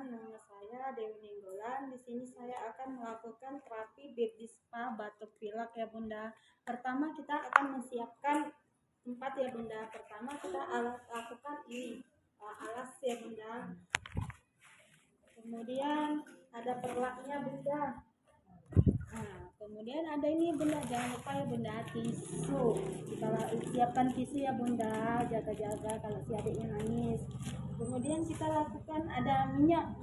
nama saya Dewi Ninggolan. Di sini saya akan melakukan terapi baby spa batuk pilek ya Bunda. Pertama kita akan menyiapkan tempat ya Bunda. Pertama kita lakukan ini alas ya Bunda. Kemudian ada perlaknya Bunda. Nah, kemudian ada ini Bunda, jangan lupa ya Bunda, tisu. Kita siapkan tisu ya Bunda, jaga-jaga kalau si adiknya nangis. Kemudian kita lakukan ada minyak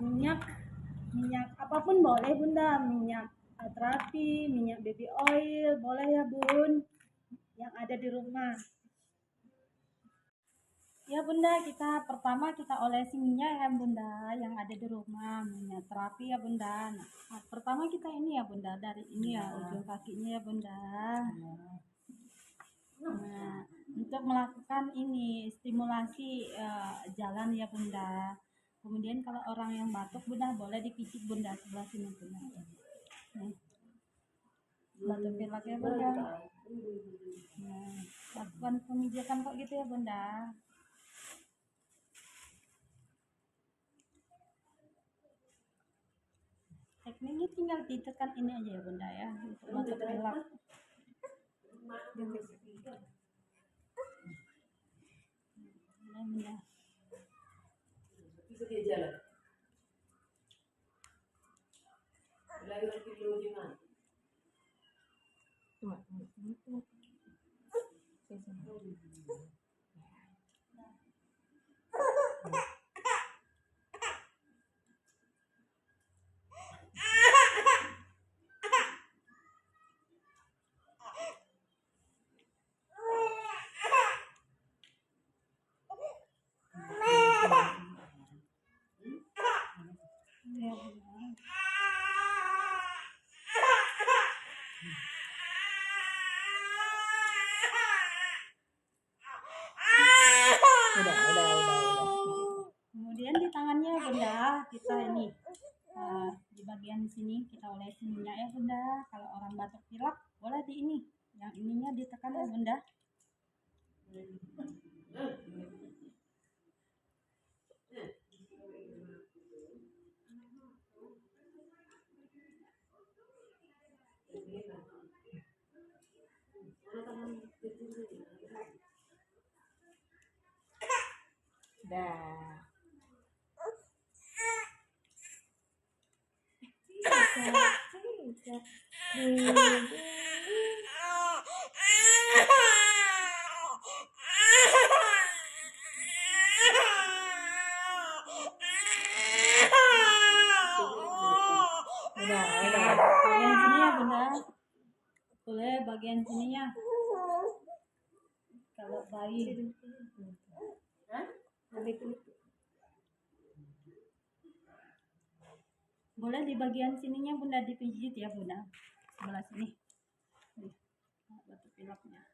apapun boleh Bunda, minyak terapi, minyak baby oil boleh ya Bun, yang ada di rumah. Ya Bunda, pertama kita olesi minyak ya Bunda yang ada di rumah, minyak terapi ya Bunda. Nah, pertama kita ini ya Bunda, dari ini ya ujung kakinya ya Bunda. Nah, untuk melakukan ini stimulasi jalan ya Bunda. Kemudian kalau orang yang batuk Bunda boleh dipijit Bunda sebelah sini Bunda. Nih. Batuk pilek ya Bunda. Nah, lakukan pemijatan kok gitu ya Bunda. Tekniknya tinggal ditekan ini aja ya Bunda ya, untuk batuk pilek. Bunda. Bisa dia jalan. Lagi kilo di mana? Udah. Kemudian di tangannya Bunda kita ini di bagian sini kita olesi minyak ya Bunda. Kalau orang batuk pilek boleh di ini, yang ininya ditekan ya Bunda. Dah. Bagian sini ya Bunda. Boleh bagian sininya. Kalau bayi. Boleh di bagian sininya Bunda dipijit ya Bunda. Sebelah sini. Nih, batuk pileknya.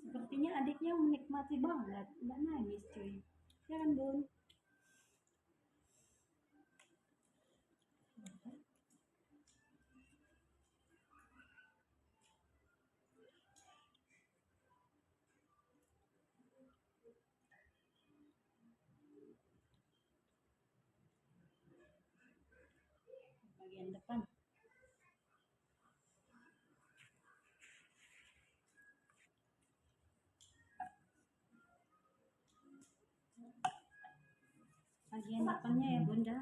Sepertinya adiknya menikmati banget, nggak nangis cuy, ya kan Bun? Bagian depan. Bagian depannya ya Bunda.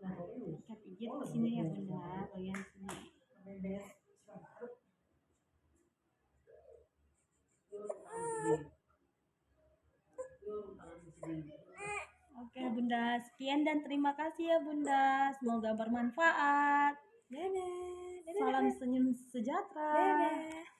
Kita kita pijit di sini ya Bunda, bagian sini. Oke Bunda, sekian dan terima kasih ya Bunda. Semoga bermanfaat. Dadah. Salam senyum sejahtera. Dadah.